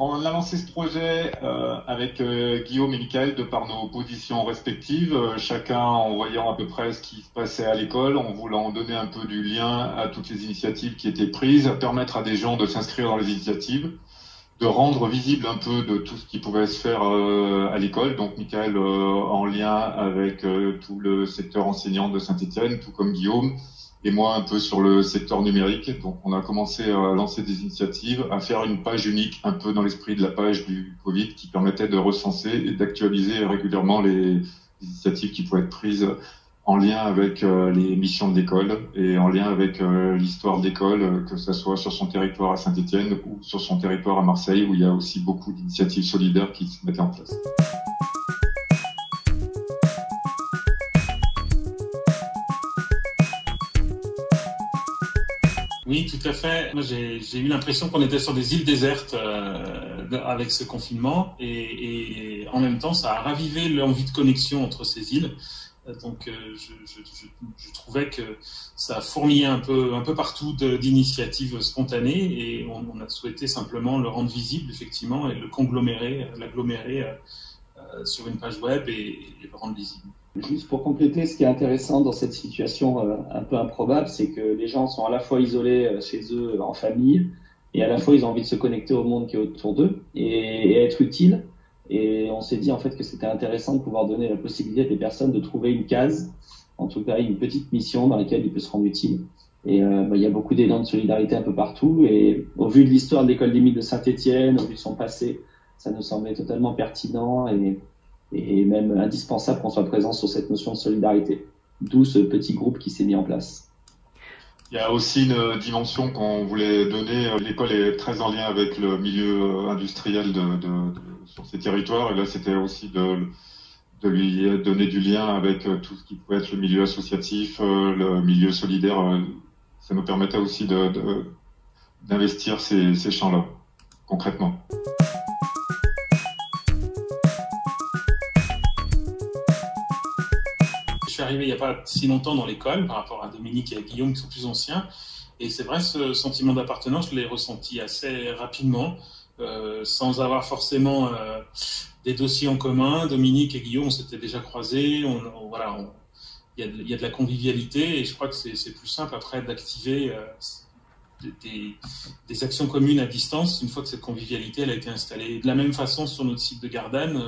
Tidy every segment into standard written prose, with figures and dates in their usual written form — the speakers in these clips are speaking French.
On a lancé ce projet avec Guillaume et Mickaël de par nos positions respectives, chacun en voyant à peu près ce qui se passait à l'école, en voulant donner un peu du lien à toutes les initiatives qui étaient prises, permettre à des gens de s'inscrire dans les initiatives, de rendre visible un peu de tout ce qui pouvait se faire à l'école. Donc Mickaël en lien avec tout le secteur enseignant de Saint-Étienne, tout comme Guillaume, et moi un peu sur le secteur numérique. Donc on a commencé à lancer des initiatives, à faire une page unique, un peu dans l'esprit de la page du Covid, qui permettait de recenser et d'actualiser régulièrement les initiatives qui pouvaient être prises en lien avec les missions de l'école et en lien avec l'histoire de l'école, que ce soit sur son territoire à Saint-Étienne ou sur son territoire à Marseille, où il y a aussi beaucoup d'initiatives solidaires qui se mettaient en place. Oui, tout à fait. Moi, j'ai eu l'impression qu'on était sur des îles désertes avec ce confinement et en même temps, ça a ravivé l'envie de connexion entre ces îles. Donc, je trouvais que ça fourmillait un peu partout d'initiatives spontanées et on a souhaité simplement le rendre visible, effectivement, et l'agglomérer sur une page web et le rendre visible. Juste pour compléter, ce qui est intéressant dans cette situation un peu improbable, c'est que les gens sont à la fois isolés chez eux en famille et à la fois ils ont envie de se connecter au monde qui est autour d'eux et être utiles. Et on s'est dit en fait que c'était intéressant de pouvoir donner la possibilité à des personnes de trouver une case, en tout cas une petite mission dans laquelle ils peuvent se rendre utiles. Et il y a beaucoup d'élan de solidarité un peu partout. Et au vu de l'histoire de l'école des Mines de Saint-Étienne, au vu de son passé, ça nous semblait totalement pertinent et même indispensable qu'on soit présent sur cette notion de solidarité. D'où ce petit groupe qui s'est mis en place. Il y a aussi une dimension qu'on voulait donner. L'école est très en lien avec le milieu industriel sur ces territoires. Et là, c'était aussi de lui donner du lien avec tout ce qui pouvait être le milieu associatif, le milieu solidaire. Ça nous permettait aussi d'investir ces champs-là, concrètement. Je suis arrivé il n'y a pas si longtemps dans l'école par rapport à Dominique et à Guillaume qui sont plus anciens. Et c'est vrai, ce sentiment d'appartenance, je l'ai ressenti assez rapidement, sans avoir forcément des dossiers en commun. Dominique et Guillaume, on s'était déjà croisés. Il y a de la convivialité et je crois que c'est plus simple après d'activer des actions communes à distance une fois que cette convivialité elle a été installée. De la même façon, sur notre site de Gardanne,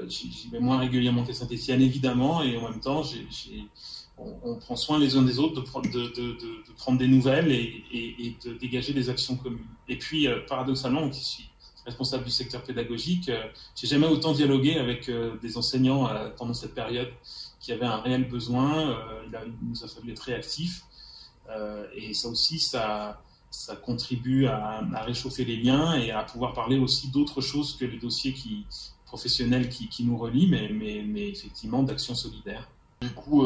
j'y vais moins régulièrement qu'à Saint-Étienne, évidemment, et en même temps, on prend soin les uns des autres de prendre des nouvelles et de dégager des actions communes. Et puis, paradoxalement, qui suis responsable du secteur pédagogique, j'ai jamais autant dialogué avec des enseignants pendant cette période qui avaient un réel besoin. Il nous a fallu être réactifs. Et ça aussi, ça contribue à réchauffer les liens et à pouvoir parler aussi d'autres choses que les dossiers professionnels qui nous relient, mais effectivement d'actions solidaires. Du coup,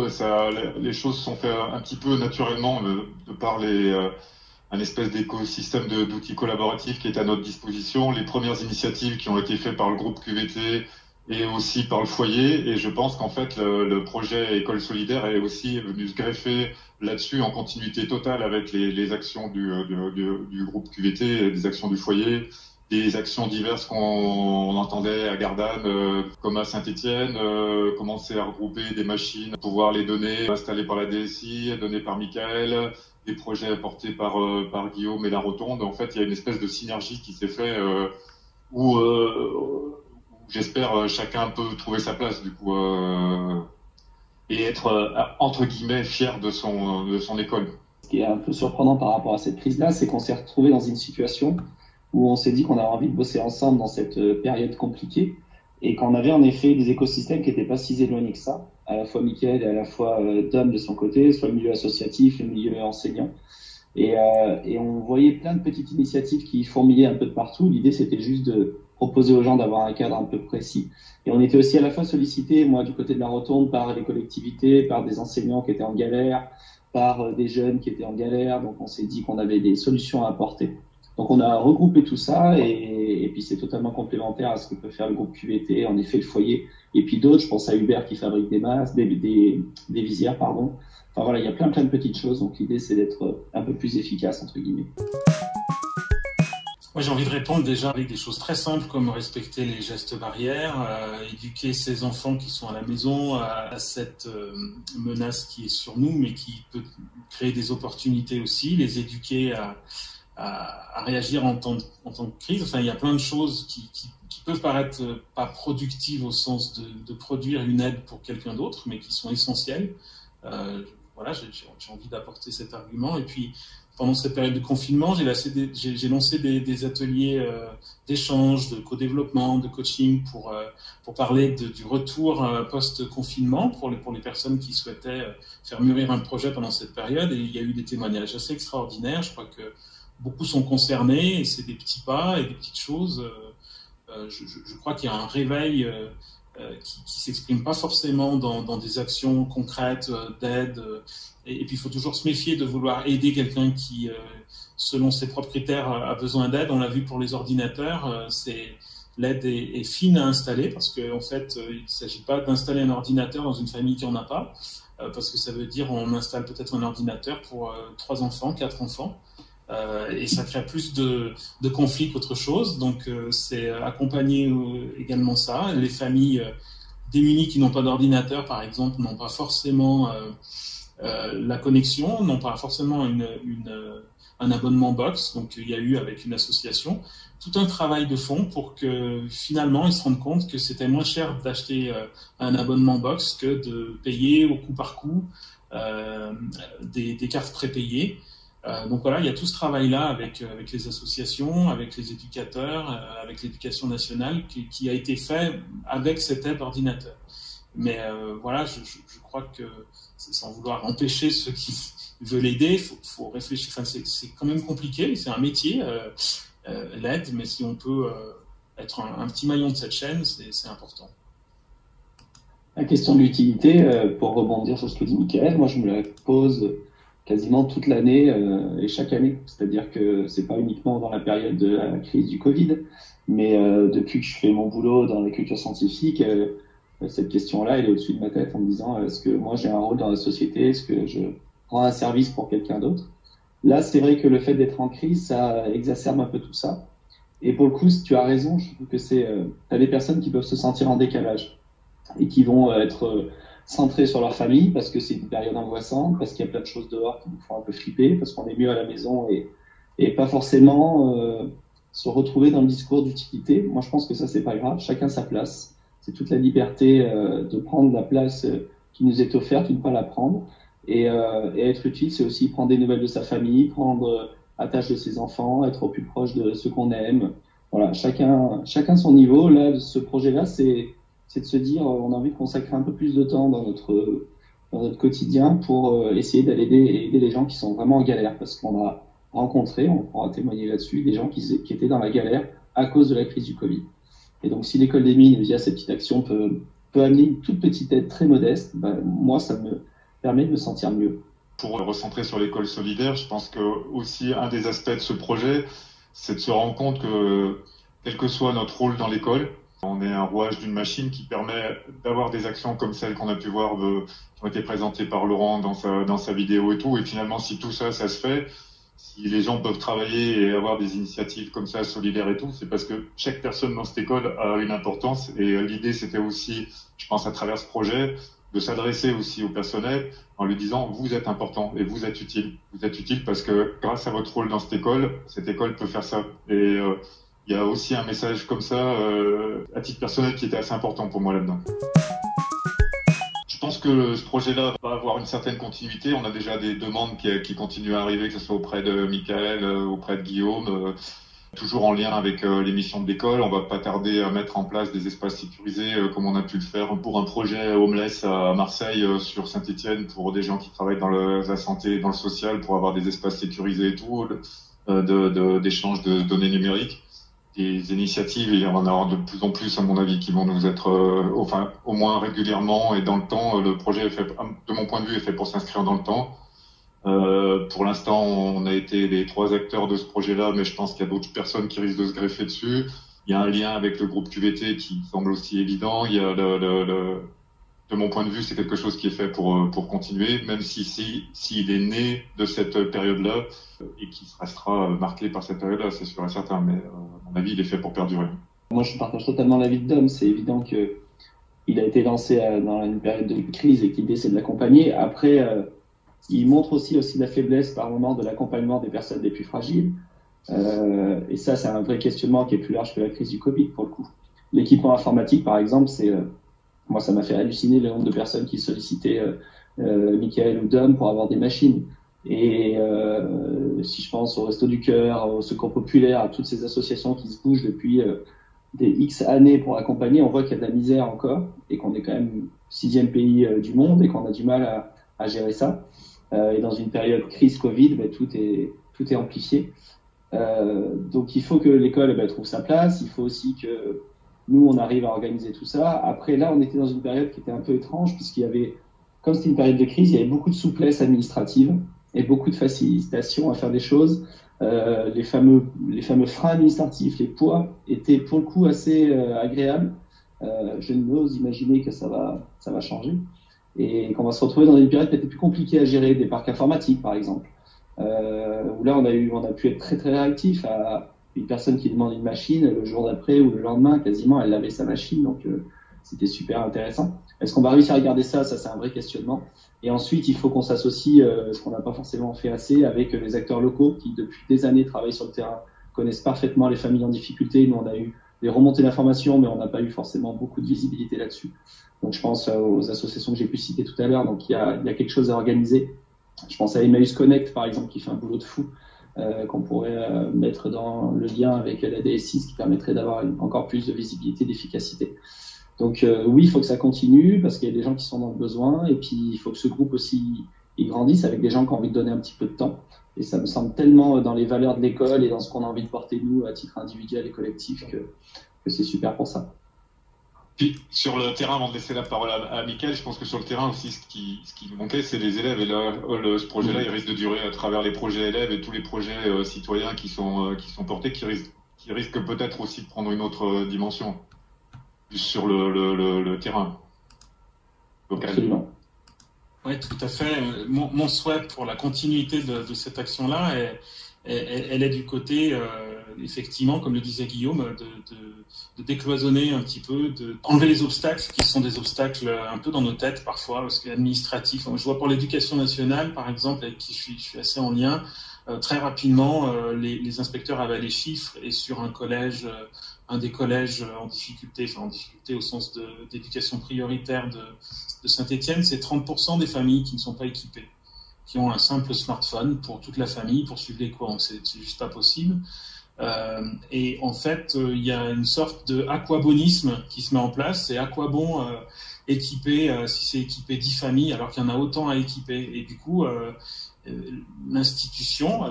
les choses sont faites un petit peu naturellement de par un espèce d'écosystème d'outils collaboratifs qui est à notre disposition. Les premières initiatives qui ont été faites par le groupe QVT et aussi par le foyer. Et je pense qu'en fait, le projet École solidaire est aussi venu se greffer là-dessus en continuité totale avec les actions du groupe QVT, des actions du foyer, des actions diverses qu'on entendait à Gardanne, comme à Saint-Étienne, commencer à regrouper des machines, pouvoir les donner, installées par la DSI, données par Mickaël, des projets portés par Guillaume et la Rotonde. En fait, il y a une espèce de synergie qui s'est fait où j'espère chacun peut trouver sa place du coup et être entre guillemets fier de son école. Ce qui est un peu surprenant par rapport à cette crise-là, c'est qu'on s'est retrouvé dans une situation où on s'est dit qu'on avait envie de bosser ensemble dans cette période compliquée et qu'on avait en effet des écosystèmes qui n'étaient pas si éloignés que ça, à la fois Mickaël et à la fois Dom de son côté, soit le milieu associatif, le milieu enseignant. Et on voyait plein de petites initiatives qui fourmillaient un peu de partout. L'idée, c'était juste de proposer aux gens d'avoir un cadre un peu précis. Et on était aussi à la fois sollicité, moi du côté de la Rotonde, par les collectivités, par des enseignants qui étaient en galère, par des jeunes qui étaient en galère. Donc on s'est dit qu'on avait des solutions à apporter. Donc on a regroupé tout ça et puis c'est totalement complémentaire à ce que peut faire le groupe QVT, en effet le foyer. Et puis d'autres, je pense à Hubert qui fabrique des masques, des visières, pardon. Enfin voilà, il y a plein de petites choses. Donc l'idée c'est d'être un peu plus efficace, entre guillemets. Moi, j'ai envie de répondre déjà avec des choses très simples comme respecter les gestes barrières, éduquer ces enfants qui sont à la maison à cette menace qui est sur nous, mais qui peut créer des opportunités aussi, les éduquer à réagir en temps de crise. Enfin, il y a plein de choses qui peuvent paraître pas productives au sens de produire une aide pour quelqu'un d'autre, mais qui sont essentielles. Voilà, j'ai envie d'apporter cet argument. Et puis, pendant cette période de confinement, j'ai lancé des ateliers d'échange, de co-développement, de coaching pour parler du retour post-confinement pour les personnes qui souhaitaient faire mûrir un projet pendant cette période. Et il y a eu des témoignages assez extraordinaires. Je crois que beaucoup sont concernés et c'est des petits pas et des petites choses. Je crois qu'il y a un réveil qui s'exprime pas forcément dans des actions concrètes d'aide. Et puis, il faut toujours se méfier de vouloir aider quelqu'un qui, selon ses propres critères, a besoin d'aide. On l'a vu pour les ordinateurs, l'aide est fine à installer parce qu'en fait, il ne s'agit pas d'installer un ordinateur dans une famille qui n'en a pas, parce que ça veut dire on installe peut-être un ordinateur pour 3 enfants, 4 enfants. Et ça crée plus de conflits qu'autre chose. Donc, c'est accompagner également ça. Les familles démunies qui n'ont pas d'ordinateur, par exemple, n'ont pas forcément la connexion, n'ont pas forcément un abonnement box. Donc, il y a eu, avec une association, tout un travail de fond pour que, finalement, ils se rendent compte que c'était moins cher d'acheter un abonnement box que de payer au coup par coup des cartes prépayées. Donc voilà, il y a tout ce travail-là avec les associations, avec les éducateurs, avec l'éducation nationale qui a été fait avec cette aide ordinateur. Mais voilà, je crois que sans vouloir empêcher ceux qui veulent aider, faut réfléchir. Enfin, c'est quand même compliqué, c'est un métier, l'aide, mais si on peut être un petit maillon de cette chaîne, c'est important. La question de l'utilité, pour rebondir sur ce que dit Michael, moi je me la pose quasiment toute l'année et chaque année. C'est-à-dire que c'est pas uniquement dans la période de la crise du Covid, mais depuis que je fais mon boulot dans la culture scientifique, cette question-là, elle est au-dessus de ma tête en me disant est-ce que moi j'ai un rôle dans la société, est-ce que je rends un service pour quelqu'un d'autre? Là, c'est vrai que le fait d'être en crise, ça exacerbe un peu tout ça. Et pour le coup, si tu as raison, je trouve que t'as des personnes qui peuvent se sentir en décalage et qui vont être centrés sur leur famille parce que c'est une période angoissante, parce qu'il y a plein de choses dehors qui nous font un peu flipper, parce qu'on est mieux à la maison et pas forcément se retrouver dans le discours d'utilité. Moi, je pense que ça, c'est pas grave. Chacun sa place. C'est toute la liberté de prendre la place qui nous est offerte ou de ne pas la prendre. Et être utile, c'est aussi prendre des nouvelles de sa famille, prendre attache de ses enfants, être au plus proche de ceux qu'on aime. Voilà, chacun son niveau. Là, ce projet-là, c'est de se dire on a envie de consacrer un peu plus de temps dans notre quotidien pour essayer d'aller aider les gens qui sont vraiment en galère, parce qu'on a rencontré, on pourra témoigner là-dessus, des gens qui étaient dans la galère à cause de la crise du Covid. Et donc si l'école des mines, via cette petite action, peut amener une toute petite aide très modeste, moi ça me permet de me sentir mieux. Pour recentrer sur l'école solidaire, je pense que aussi un des aspects de ce projet, c'est de se rendre compte que quel que soit notre rôle dans l'école, on est un rouage d'une machine qui permet d'avoir des actions comme celles qu'on a pu voir, qui ont été présentées par Laurent dans sa vidéo et tout. Et finalement, si tout ça se fait, si les gens peuvent travailler et avoir des initiatives comme ça, solidaires et tout, c'est parce que chaque personne dans cette école a une importance. Et l'idée, c'était aussi, je pense, à travers ce projet, de s'adresser aussi au personnel en lui disant, vous êtes important et vous êtes utile. Vous êtes utile parce que grâce à votre rôle dans cette école peut faire ça. Et il y a aussi un message comme ça, à titre personnel, qui était assez important pour moi là-dedans. Je pense que ce projet-là va avoir une certaine continuité. On a déjà des demandes qui continuent à arriver, que ce soit auprès de Michael, auprès de Guillaume, toujours en lien avec les missions de l'école. On va pas tarder à mettre en place des espaces sécurisés, comme on a pu le faire pour un projet Homeless à Marseille, sur Saint-Étienne, pour des gens qui travaillent dans la santé, dans le social, pour avoir des espaces sécurisés et tout, d'échange de données numériques. Des initiatives, il y en aura de plus en plus, à mon avis, qui vont nous être, enfin, au moins régulièrement et dans le temps. Le projet est fait, de mon point de vue, est fait pour s'inscrire dans le temps. Pour l'instant, on a été les 3 acteurs de ce projet-là, mais je pense qu'il y a d'autres personnes qui risquent de se greffer dessus. Il y a un lien avec le groupe QVT qui semble aussi évident. Il y a de mon point de vue, c'est quelque chose qui est fait pour continuer, même s'il est né de cette période-là et qui restera marqué par cette période-là, c'est sûr et certain. Mais à mon avis, il est fait pour perdurer. Moi, je partage totalement l'avis de Dom. C'est évident que il a été lancé dans une période de crise et que l'idée, c'est de l'accompagner. Après, il montre aussi la faiblesse par moment de l'accompagnement des personnes les plus fragiles. Et ça, c'est un vrai questionnement qui est plus large que la crise du Covid, pour le coup. L'équipement informatique, par exemple, moi, ça m'a fait halluciner le nombre de personnes qui sollicitaient Michael ou Dom pour avoir des machines. Et si je pense au Resto du Cœur, au Secours Populaire, à toutes ces associations qui se bougent depuis des X années pour accompagner, on voit qu'il y a de la misère encore et qu'on est quand même 6e pays du monde et qu'on a du mal à gérer ça. Et dans une période crise Covid, tout est amplifié. Donc il faut que l'école trouve sa place, il faut aussi que nous on arrive à organiser tout ça. Après là, on était dans une période qui était un peu étrange puisqu'il y avait, comme c'était une période de crise, il y avait beaucoup de souplesse administrative et beaucoup de facilitation à faire des choses. Les fameux freins administratifs, les poids étaient pour le coup assez agréables. Je n'ose imaginer que ça va changer et qu'on va se retrouver dans une période peut-être plus compliquée à gérer, des parcs informatiques par exemple, où là on a pu être très très réactif à une personne qui demande une machine, le jour d'après ou le lendemain quasiment elle avait sa machine, donc c'était super intéressant. Est-ce qu'on va réussir à garder ça c'est un vrai questionnement. Et ensuite, il faut qu'on s'associe, ce qu'on n'a pas forcément fait assez, avec les acteurs locaux qui, depuis des années, travaillent sur le terrain, connaissent parfaitement les familles en difficulté. Nous, on a eu des remontées d'informations, mais on n'a pas eu forcément beaucoup de visibilité là-dessus. Donc, je pense aux associations que j'ai pu citer tout à l'heure. Donc, il y a quelque chose à organiser. Je pense à Emmaüs Connect, par exemple, qui fait un boulot de fou, qu'on pourrait mettre dans le lien avec la DSI, ce qui permettrait d'avoir encore plus de visibilité, d'efficacité. Donc oui, il faut que ça continue parce qu'il y a des gens qui sont dans le besoin et puis il faut que ce groupe aussi il grandisse avec des gens qui ont envie de donner un petit peu de temps. Et ça me semble tellement dans les valeurs de l'école et dans ce qu'on a envie de porter nous à titre individuel et collectif que c'est super pour ça. Puis sur le terrain, avant de laisser la parole à Michael, je pense que sur le terrain aussi, ce qui nous manquait, c'est les élèves. Et là, ce projet-là, il risque de durer à travers les projets élèves et tous les projets citoyens qui sont portés, qui risquent peut-être aussi de prendre une autre dimension sur le terrain local. Absolument. Oui, tout à fait. Mon souhait pour la continuité de cette action-là, elle est du côté, effectivement, comme le disait Guillaume, de décloisonner un petit peu, d'enlever les obstacles qui sont des obstacles un peu dans nos têtes parfois, parce qu'administratifs. Je vois pour l'éducation nationale, par exemple, avec qui je suis assez en lien, très rapidement, les inspecteurs avaient les chiffres et sur un des collèges en difficulté au sens d'éducation prioritaire de Saint-Étienne, c'est 30% des familles qui ne sont pas équipées, qui ont un simple smartphone pour toute la famille, pour suivre les cours. C'est juste pas possible. Et en fait, il y a une sorte de aquabonisme qui se met en place. C'est à quoi bon équiper, si c'est équiper 10 familles, alors qu'il y en a autant à équiper. Et du coup, l'institution,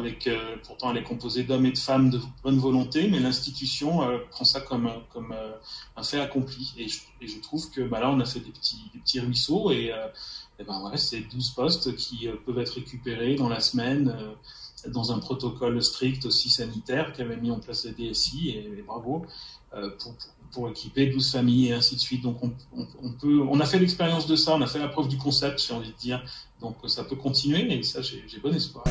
pourtant elle est composée d'hommes et de femmes de bonne volonté, mais l'institution prend ça comme un fait accompli. Et je trouve que là, on a fait des petits ruisseaux et c'est 12 postes qui peuvent être récupérés dans la semaine dans un protocole strict aussi sanitaire qu'avait mis en place la DSI et bravo pour équiper 12 familles et ainsi de suite. Donc on a fait l'expérience de ça, on a fait la preuve du concept, j'ai envie de dire. Donc ça peut continuer et ça j'ai bon espoir.